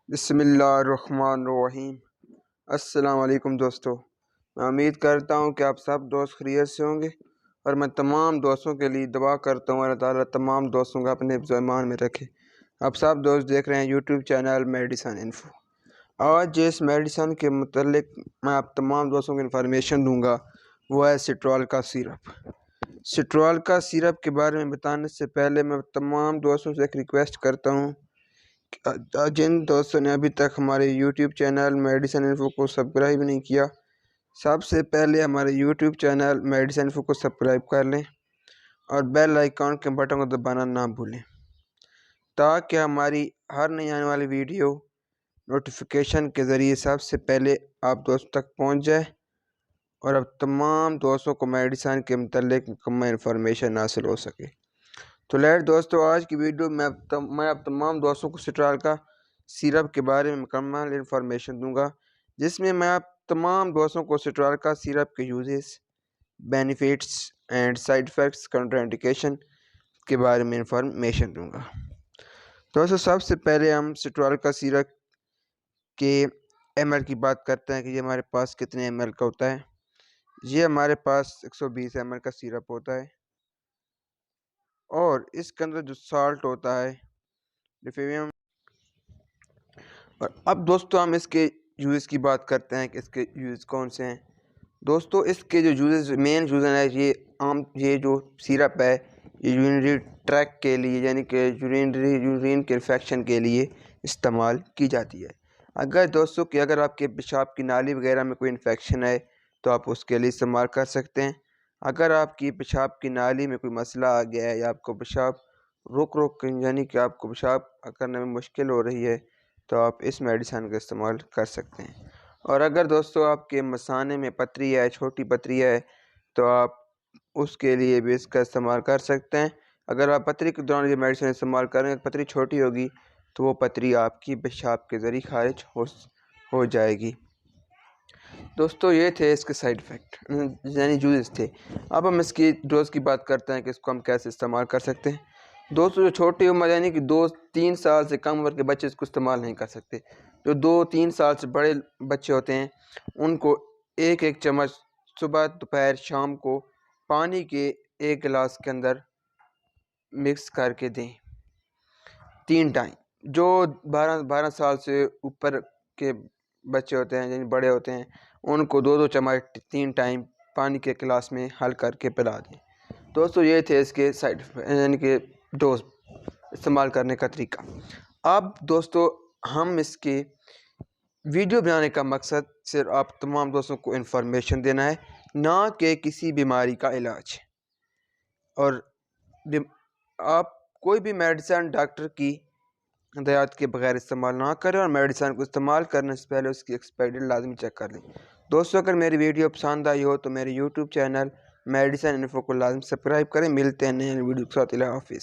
बिस्मिल्लाहिर्रहमानिर्रहीम। अस्सलाम वालेकुम दोस्तों। मैं उम्मीद करता हूँ कि आप सब दोस्त खैरियत से होंगे और मैं तमाम दोस्तों के लिए दुआ करता हूँ अल्लाह ताला तमाम दोस्तों को अपने ईमान में रखे। आप सब दोस्त देख रहे हैं यूट्यूब चैनल मेडिसन इन्फो। आज जिस मेडिसन के मुतल्लिक मैं आप तमाम दोस्तों को इन्फॉर्मेशन दूंगा वो है सिट्रॉल का सिरप। सिट्रॉल का सिरप के बारे में बताने से पहले मैं तमाम दोस्तों से एक रिक्वेस्ट करता हूँ, जिन दोस्तों ने अभी तक हमारे YouTube चैनल मेडिसन इन्फो को सब्सक्राइब नहीं किया, सबसे पहले हमारे YouTube चैनल मेडिसन इन्फो को सब्सक्राइब कर लें और बेल आइकॉन के बटन को दबाना ना भूलें ताकि हमारी हर नई आने वाली वीडियो नोटिफिकेशन के ज़रिए सबसे पहले आप दोस्तों तक पहुंच जाए और अब तमाम दोस्तों को मेडिसन के मुतल्लिक मुकम्मल इन्फॉर्मेशन हासिल हो सके। तो लेट दोस्तों, आज की वीडियो में मैं अब तमाम दोस्तों को सिट्रॉल का सिरप के बारे में मुकम्मल इन्फॉर्मेशन दूंगा, जिसमें मैं आप तमाम दोस्तों को सिट्रॉल का सिरप के uses, benefits and side effects, contraindication के बारे में इंफॉर्मेशन दूंगा। दोस्तों, सबसे पहले हम सिट्रॉल का सिरप के ml की बात करते हैं कि ये हमारे पास कितने ml का होता है। ये हमारे पास 120 ml का सिरप होता है और इसके अंदर जो साल्ट होता है लिफेवियम। और अब दोस्तों हम इसके यूज़ की बात करते हैं कि इसके यूज़ कौन से हैं। दोस्तों, इसके जो यूज़ मेन यूज़ है, ये जो सिरप है ये यूरिनरी ट्रैक के लिए, यानी कि यूरिन के इन्फेक्शन के लिए इस्तेमाल की जाती है। अगर आपके पेशाब की नाली वगैरह में कोई इन्फेक्शन है तो आप उसके लिए इस्तेमाल कर सकते हैं। अगर आपकी पेशाब की नाली में कोई मसला आ गया है या आपको पेशाब रोक यानी कि आपको पेशाब करने में मुश्किल हो रही है तो आप इस मेडिसिन का इस्तेमाल कर सकते हैं। और अगर दोस्तों आपके मसाने में पथरी है, छोटी पथरी है, तो आप उसके लिए भी इसका इस्तेमाल कर सकते हैं। अगर आप पथरी के दौरान ये मेडिसिन इस्तेमाल करेंगे, पथरी छोटी होगी तो वो पथरी आपकी पेशाब के ज़रिए खारिज हो जाएगी। दोस्तों, ये थे इसके साइड इफ़ेक्ट यानी यूज़ थे। अब हम इसकी डोज़ की बात करते हैं कि इसको हम कैसे इस्तेमाल कर सकते हैं। दोस्तों, जो छोटी उम्र यानी कि 2-3 साल से कम उम्र के बच्चे इसको इस्तेमाल नहीं कर सकते। जो 2-3 साल से बड़े बच्चे होते हैं उनको 1-1 चम्मच सुबह, दोपहर, शाम को पानी के 1 गिलास के अंदर मिक्स करके दें 3 टाइम। जो 12 साल से ऊपर के बच्चे होते हैं यानी बड़े होते हैं उनको 2-2 चम्मच 3 टाइम पानी के गिलास में हल करके पिला दें। दोस्तों, ये थे इसके साइड यानी कि डोज इस्तेमाल करने का तरीका। अब दोस्तों, हम इसके वीडियो बनाने का मकसद सिर्फ आप तमाम दोस्तों को इन्फॉर्मेशन देना है, ना कि किसी बीमारी का इलाज। और आप कोई भी मेडिसिन डॉक्टर की हिदायत के बगैर इस्तेमाल ना करें और मेडिसिन को इस्तेमाल करने से पहले उसकी एक्सपायरी डेट लाजमी चेक कर लें। दोस्तों, अगर मेरी वीडियो पसंद आई हो तो मेरे यूट्यूब चैनल मेडिसन इन्फो को लाजमी सब्सक्राइब करें। मिलते हैं नए वीडियो के साथ। अल्लाह हाफिज़।